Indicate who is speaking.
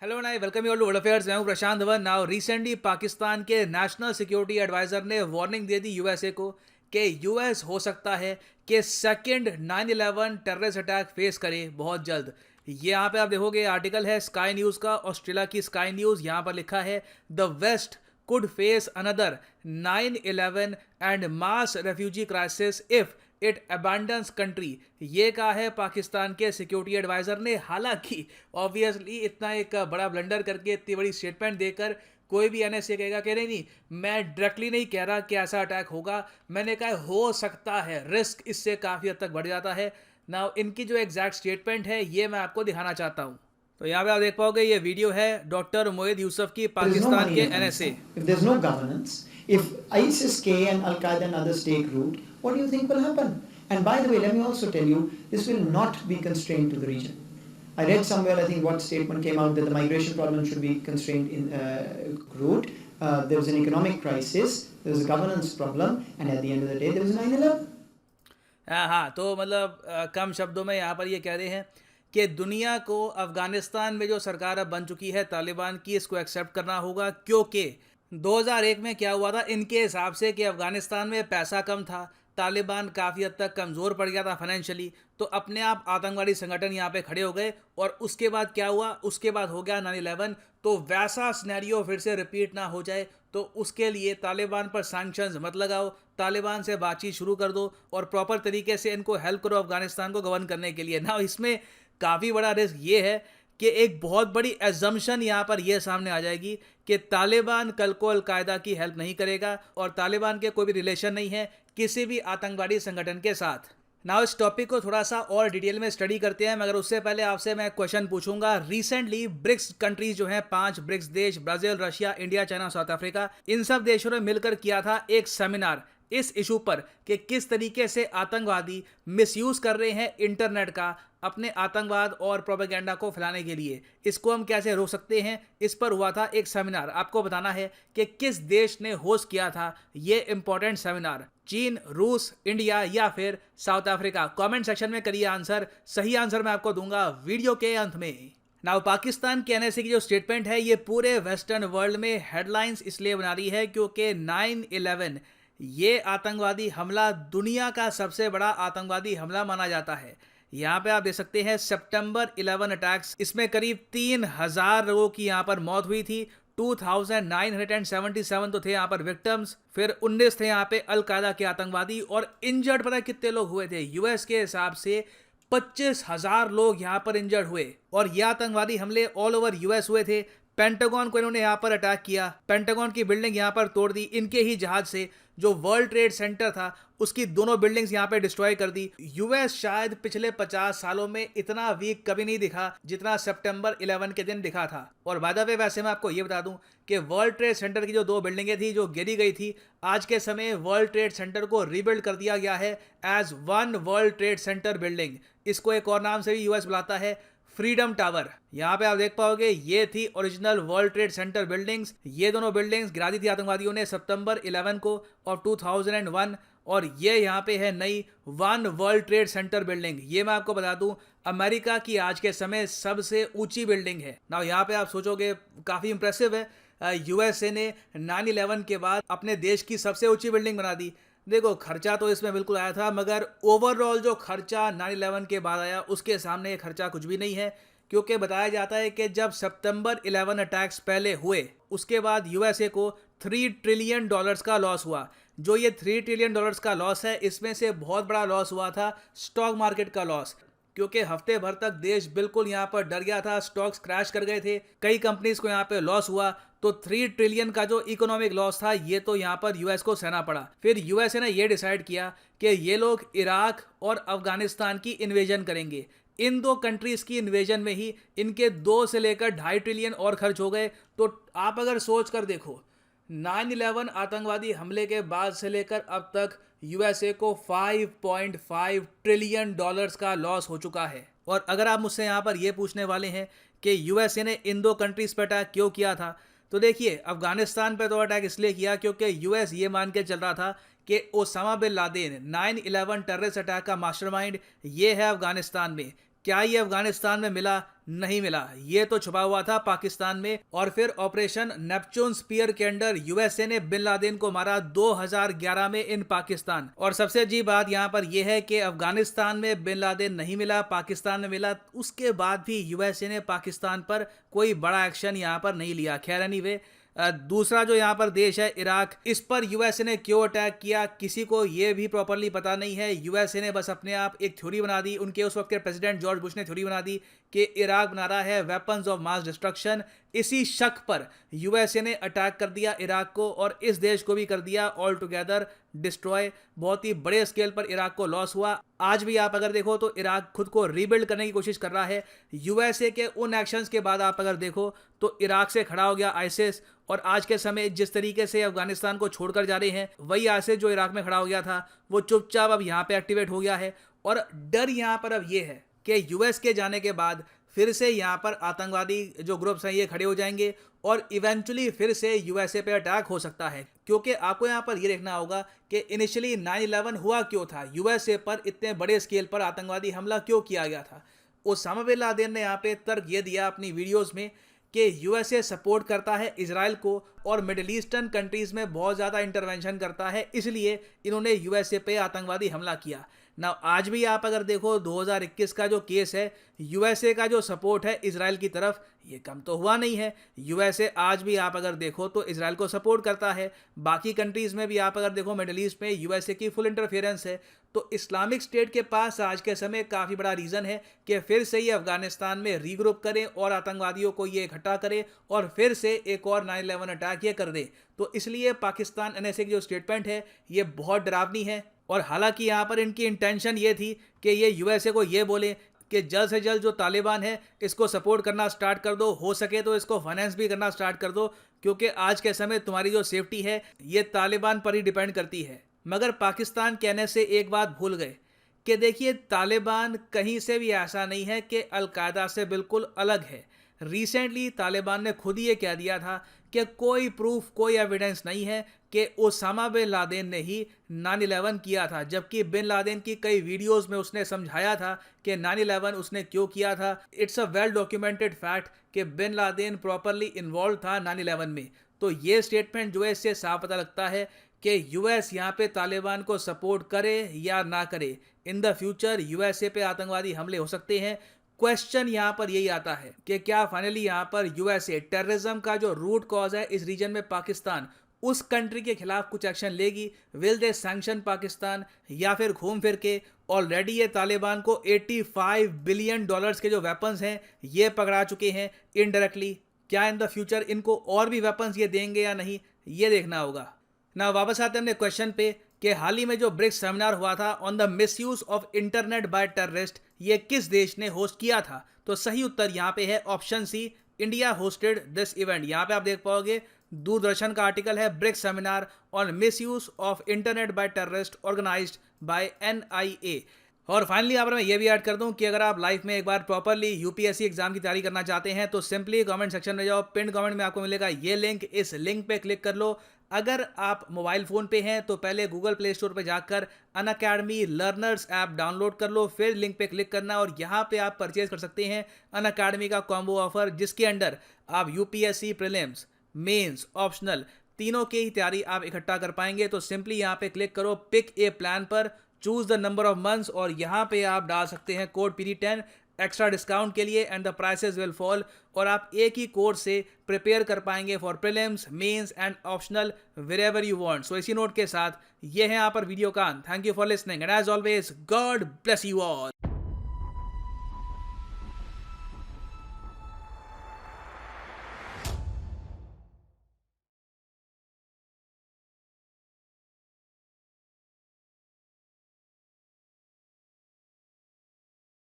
Speaker 1: Hello नाई welcome you all to world affairs. मैं हूं प्रशांत धवन। नाउ रिसेंटली पाकिस्तान के नेशनल सिक्योरिटी एडवाइजर ने वार्निंग दे दी यूएसए को कि यूएस हो सकता है कि सेकंड 9/11 टेररिस्ट अटैक फेस करे बहुत जल्द। ये यहाँ पे आप देखोगे आर्टिकल है स्काई न्यूज़ का, ऑस्ट्रेलिया की स्काई न्यूज़। यहाँ पर लिखा है the west could face another 9/11 and mass refugee crisis if it abandons country. ये कहा है पाकिस्तान के सिक्योरिटी एडवाइजर ने। हालांकि ऑब्वियसली इतना एक बड़ा ब्लंडर करके इतनी बड़ी स्टेटमेंट देकर कोई भी एनएसए कहेगा कि नहीं नहीं, मैं डायरेक्टली नहीं कह रहा कि ऐसा अटैक होगा, मैंने कहा हो सकता है, रिस्क इससे काफ़ी हद तक बढ़ जाता है ना। इनकी जो एग्जैक्ट स्टेटमेंट है ये मैं आपको दिखाना चाहता हूँ। तो यहाँ पे आप देख पाओगे, ये वीडियो है डॉक्टर मोहिद यूसुफ की,
Speaker 2: There is no
Speaker 1: Pakistan
Speaker 2: money
Speaker 1: के
Speaker 2: in
Speaker 1: NSA.
Speaker 2: Afghanistan, if there's no governance, if ISIS-K and Al-Qaeda and others take root, what do you think will happen? And by the way, let me also tell you, this will not be constrained to the region. I read somewhere, I think what statement came out, that the migration problem should be constrained in root. There was an economic crisis, there was a governance problem, and at the end of the day, there was 9/11.
Speaker 1: हाँ, तो मतलब कम शब्दों में यहाँ पर ये कह रहे हैं कि दुनिया को अफ़गानिस्तान में जो सरकार अब बन चुकी है तालिबान की, इसको एक्सेप्ट करना होगा, क्योंकि 2001 में क्या हुआ था इनके हिसाब से कि अफ़गानिस्तान में पैसा कम था, तालिबान काफ़ी हद तक कमज़ोर पड़ गया था फाइनेंशियली, तो अपने आप आतंकवादी संगठन यहाँ पे खड़े हो गए। और उसके बाद क्या हुआ, उसके बाद हो गया 9/11। तो वैसा सिनेरियो फिर से रिपीट ना हो जाए, तो उसके लिए तालिबान पर सैंक्शंस मत लगाओ, तालिबान से बातचीत शुरू कर दो और प्रॉपर तरीके से इनको हेल्प करो अफगानिस्तान को गवर्न करने के लिए ना। इसमें काफ़ी बड़ा रिस्क ये है कि एक बहुत बड़ी एजम्पशन यहाँ पर यह सामने आ जाएगी कि तालिबान कल को अलकायदा की हेल्प नहीं करेगा और तालिबान के कोई भी रिलेशन नहीं है किसी भी आतंकवादी संगठन के साथ। ना इस टॉपिक को थोड़ा सा और डिटेल में स्टडी करते हैं, मगर उससे पहले आपसे मैं क्वेश्चन पूछूंगा। रिसेंटली ब्रिक्स कंट्रीज जो हैं, 5 ब्रिक्स देश, Brazil, Russia, India, China, South Africa, इन सब देशों ने मिलकर किया था एक सेमिनार इस इशू पर कि किस तरीके से आतंकवादी मिसयूज कर रहे हैं इंटरनेट का अपने आतंकवाद और प्रोपेगेंडा को फैलाने के लिए। इसको हम कैसे रोक सकते हैं, इस पर हुआ था एक सेमिनार। आपको बताना है कि किस देश ने होस्ट किया था ये इंपॉर्टेंट सेमिनार, चीन, रूस, इंडिया या फिर साउथ अफ्रीका। कमेंट सेक्शन में करिए आंसर, सही आंसर मैं आपको दूंगा वीडियो के अंत में। नाउ पाकिस्तान के एनएसए की जो स्टेटमेंट है ये पूरे वेस्टर्न वर्ल्ड में हेडलाइंस इसलिए बना रही है क्योंकि 9/11 ये आतंकवादी हमला दुनिया का सबसे बड़ा आतंकवादी हमला माना जाता है। यहाँ पे आप देख सकते हैं सितंबर 11 अटैक्स, इसमें करीब 3000 लोगों की यहाँ पर मौत हुई थी। 2977 तो थे यहाँ पर विक्टिम्स, फिर 19 थे यहाँ पे अलकायदा के आतंकवादी, और इंजर्ड पता है कितने लोग हुए थे? यूएस के हिसाब से 25,000 लोग यहाँ पर इंजर्ड हुए। और ये आतंकवादी हमले ऑल ओवर यूएस हुए थे। पेंटागन को इन्होंने यहाँ पर अटैक किया, पेंटागन की बिल्डिंग यहाँ पर तोड़ दी इनके ही जहाज से। जो वर्ल्ड ट्रेड सेंटर था उसकी दोनों बिल्डिंग्स यहाँ पे डिस्ट्रॉय कर दी। यूएस शायद पिछले 50 सालों में इतना वीक कभी नहीं दिखा जितना सितंबर 11 के दिन दिखा था। और बाय द वे वैसे मैं आपको ये बता दूं कि वर्ल्ड ट्रेड सेंटर की जो 2 बिल्डिंगें थी जो गिरी गई थी, आज के समय वर्ल्ड ट्रेड सेंटर को रीबिल्ड कर दिया गया है as One World Trade Center building. इसको एक और नाम से भी यूएस बुलाता है, फ्रीडम टावर। यहाँ पे आप देख पाओगे ये थी original world Trade centre buildings. ये दोनों बिल्डिंग्स गिरा दी थी आतंकवादियों ने सितंबर 11 को और 2001। और ये यहाँ पे है नई one World Trade Center building. ये मैं आपको बता दूं अमेरिका की आज के समय सबसे ऊंची बिल्डिंग है ना। यहाँ पे आप सोचोगे काफ़ी इंप्रेसिव है, यूएसए ने 9/11 के बाद अपने देश की सबसे ऊंची बिल्डिंग बना दी। देखो खर्चा तो इसमें बिल्कुल आया था, मगर ओवरऑल जो खर्चा 9/11 के बाद आया उसके सामने ये खर्चा कुछ भी नहीं है। क्योंकि बताया जाता है कि जब सितंबर 11 अटैक्स पहले हुए उसके बाद यूएसए को $3 ट्रिलियन का लॉस हुआ। जो ये $3 ट्रिलियन का लॉस है, इसमें से बहुत बड़ा लॉस हुआ था स्टॉक मार्केट का लॉस, क्योंकि हफ्ते भर तक देश बिल्कुल यहाँ पर डर गया था, स्टॉक्स क्रैश कर गए थे, कई कंपनीज को यहाँ पे लॉस हुआ। तो 3 ट्रिलियन का जो इकोनॉमिक लॉस था ये तो यहाँ पर यूएस को सहना पड़ा। फिर यूएसए ने ये डिसाइड किया कि ये लोग इराक और अफगानिस्तान की इन्वेजन करेंगे। इन 2 कंट्रीज की इन्वेजन में ही इनके 2 से लेकर 2.5 ट्रिलियन और खर्च हो गए। तो आप अगर सोच कर देखो 9/11 आतंकवादी हमले के बाद से लेकर अब तक यूएसए को $5.5 ट्रिलियन का लॉस हो चुका है। और अगर आप मुझसे यहाँ पर ये पूछने वाले हैं कि यूएसए ने इन 2 कंट्रीज पर अटैक क्यों किया था, तो देखिए अफगानिस्तान पे तो अटैक इसलिए किया क्योंकि यूएस ये मान के चल रहा था कि Osama bin Laden 9/11 terrorist attack का मास्टरमाइंड ये है अफगानिस्तान में। क्या ये अफगानिस्तान में मिला? नहीं मिला। ये तो छुपा हुआ था पाकिस्तान में। और फिर ऑपरेशन नेपच्यून स्पीयर के अंडर यूएसए ने बिन लादेन को मारा 2011 में इन पाकिस्तान। और सबसे अजीब बात यहाँ पर यह है कि अफगानिस्तान में बिन लादेन नहीं मिला, पाकिस्तान में मिला। उसके बाद भी यूएसए ने पाकिस्तान पर कोई बड़ा एक्शन यहाँ पर नहीं लिया। खैर एनीवे, दूसरा जो यहाँ पर देश है इराक, इस पर यूएसए ने क्यों अटैक किया किसी को ये भी प्रॉपरली पता नहीं है। यूएसए ने बस अपने आप एक थ्योरी बना दी, उनके उस वक्त के प्रेसिडेंट जॉर्ज बुश ने थ्योरी बना दी कि इराक बना रहा है वेपन्स ऑफ मास डिस्ट्रक्शन। इसी शक पर यूएसए ने अटैक कर दिया इराक को और इस देश को भी कर दिया ऑल टुगेदर डिस्ट्रॉय। बहुत ही बड़े स्केल पर इराक को लॉस हुआ। आज भी आप अगर देखो तो इराक खुद को रीबिल्ड करने की कोशिश कर रहा है। यूएसए के उन एक्शंस के बाद आप अगर देखो तो इराक से खड़ा हो गया आईसिस, और आज के समय जिस तरीके से अफगानिस्तान को छोड़कर जा रहे हैं वही आईसिस जो इराक में खड़ा हो गया था वो चुपचाप अब यहाँ पे एक्टिवेट हो गया है। और डर यहाँ पर अब ये है कि यूएस के जाने के बाद फिर से यहाँ पर आतंकवादी जो ग्रुप्स हैं ये खड़े हो जाएंगे और इवेंचुअली फिर से यूएसए पे अटैक हो सकता है। क्योंकि आपको यहाँ पर ये देखना होगा कि इनिशियली 9/11 हुआ क्यों था, यूएसए पर इतने बड़े स्केल पर आतंकवादी हमला क्यों किया गया था। ओसामा बिन लादेन ने यहाँ पे तर्क ये दिया अपनी वीडियोज़ में कि यूएसए सपोर्ट करता है इजराइल को और मिडिल ईस्टर्न कंट्रीज़ में बहुत ज़्यादा इंटरवेंशन करता है, इसलिए इन्होंने यूएसए पे आतंकवादी हमला किया। ना आज भी आप अगर देखो 2021 का जो केस है, यूएसए का जो सपोर्ट है इजराइल की तरफ ये कम तो हुआ नहीं है। यूएसए आज भी आप अगर देखो तो इजराइल को सपोर्ट करता है। बाकी कंट्रीज़ में भी आप अगर देखो मिडिल ईस्ट में यूएसए की फुल इंटरफेरेंस है। तो इस्लामिक स्टेट के पास आज के समय काफ़ी बड़ा रीज़न है कि फिर से ये अफगानिस्तान में रीग्रुप करें और आतंकवादियों को ये इकट्ठा करें और फिर से एक और 9/11 अटैक ये कर दे। तो इसलिए पाकिस्तान एनएसए की जो स्टेटमेंट है ये बहुत डरावनी है। और हालांकि यहाँ पर इनकी इंटेंशन ये थी कि ये यूएसए को ये बोले कि जल्द से जल्द जो तालिबान है इसको सपोर्ट करना स्टार्ट कर दो, हो सके तो इसको फाइनेंस भी करना स्टार्ट कर दो, क्योंकि आज के समय तुम्हारी जो सेफ्टी है ये तालिबान पर ही डिपेंड करती है। मगर पाकिस्तान कहने से एक बात भूल गए कि देखिए तालिबान कहीं से भी ऐसा नहीं है कि अलकायदा से बिल्कुल अलग है। रिसेंटली तालिबान ने खुद ही ये कह दिया था कि कोई प्रूफ कोई एविडेंस नहीं है कि ओसामा बिन लादेन ने ही 9/11 किया था, जबकि बिन लादेन की कई वीडियोस में उसने समझाया था कि 9/11 उसने क्यों किया था। It's a well documented fact कि बिन लादेन प्रॉपरली इन्वॉल्व था 9/11 में। तो ये स्टेटमेंट जो है इससे साफ पता लगता है कि यूएस यहाँ पे तालिबान को सपोर्ट करे या ना करे, इन द फ्यूचर यूएसए पे आतंकवादी हमले हो सकते हैं। क्वेश्चन यहाँ पर यही आता है कि क्या फाइनली यहाँ पर यूएसए टेररिज्म का जो रूट कॉज है इस रीजन में पाकिस्तान, उस कंट्री के खिलाफ कुछ एक्शन लेगी? विल दे सैंक्शन पाकिस्तान, या फिर घूम फिर के ऑलरेडी ये तालिबान को $85 बिलियन के जो वेपन्स हैं ये पकड़ा चुके हैं इनडायरेक्टली। क्या इन द फ्यूचर इनको और भी वेपन्स ये देंगे या नहीं, ये देखना होगा ना। वापस आते हैं अपने क्वेश्चन पे कि हाल ही में जो ब्रिक्स सेमिनार हुआ था on the misuse of internet by terrorist, ये किस देश ने होस्ट किया था? तो सही उत्तर यहाँ पे है option C, India hosted this event. यहाँ पे आप देख पाओगे दूरदर्शन का आर्टिकल है, BRICS seminar on misuse of internet by terrorist organized by NIA। और फाइनली यहाँ पर मैं ये भी ऐड कर दूं कि अगर आप लाइफ में एक बार प्रॉपरली यूपीएससी एग्जाम की तैयारी करना चाहते हैं तो सिंपली कमेंट सेक्शन में जाओ, पिन कमेंट में आपको मिलेगा ये लिंक, इस लिंक पे क्लिक कर लो। अगर आप मोबाइल फ़ोन पे हैं तो पहले गूगल प्ले स्टोर पे जाकर अनअकैडमी लर्नर्स ऐप डाउनलोड कर लो, फिर लिंक पे क्लिक करना और यहाँ पे आप परचेज कर सकते हैं अनअकैडमी का कॉम्बो ऑफर, जिसके अंडर आप यूपीएससी प्रीलिम्स, मेंस, ऑप्शनल तीनों की ही तैयारी आप इकट्ठा कर पाएंगे। तो सिंपली यहाँ पे क्लिक करो पिक ए प्लान पर, choose the number of months और यहाँ पे आप डाल सकते हैं कोड PD10 एक्स्ट्रा डिस्काउंट के लिए and the prices will fall. और आप एक ही कोड से प्रिपेयर कर पाएंगे for prelims, mains and optional wherever you want. So इसी नोट के साथ ये है यहाँ पर वीडियो का। Thank you for listening and as always God bless you all.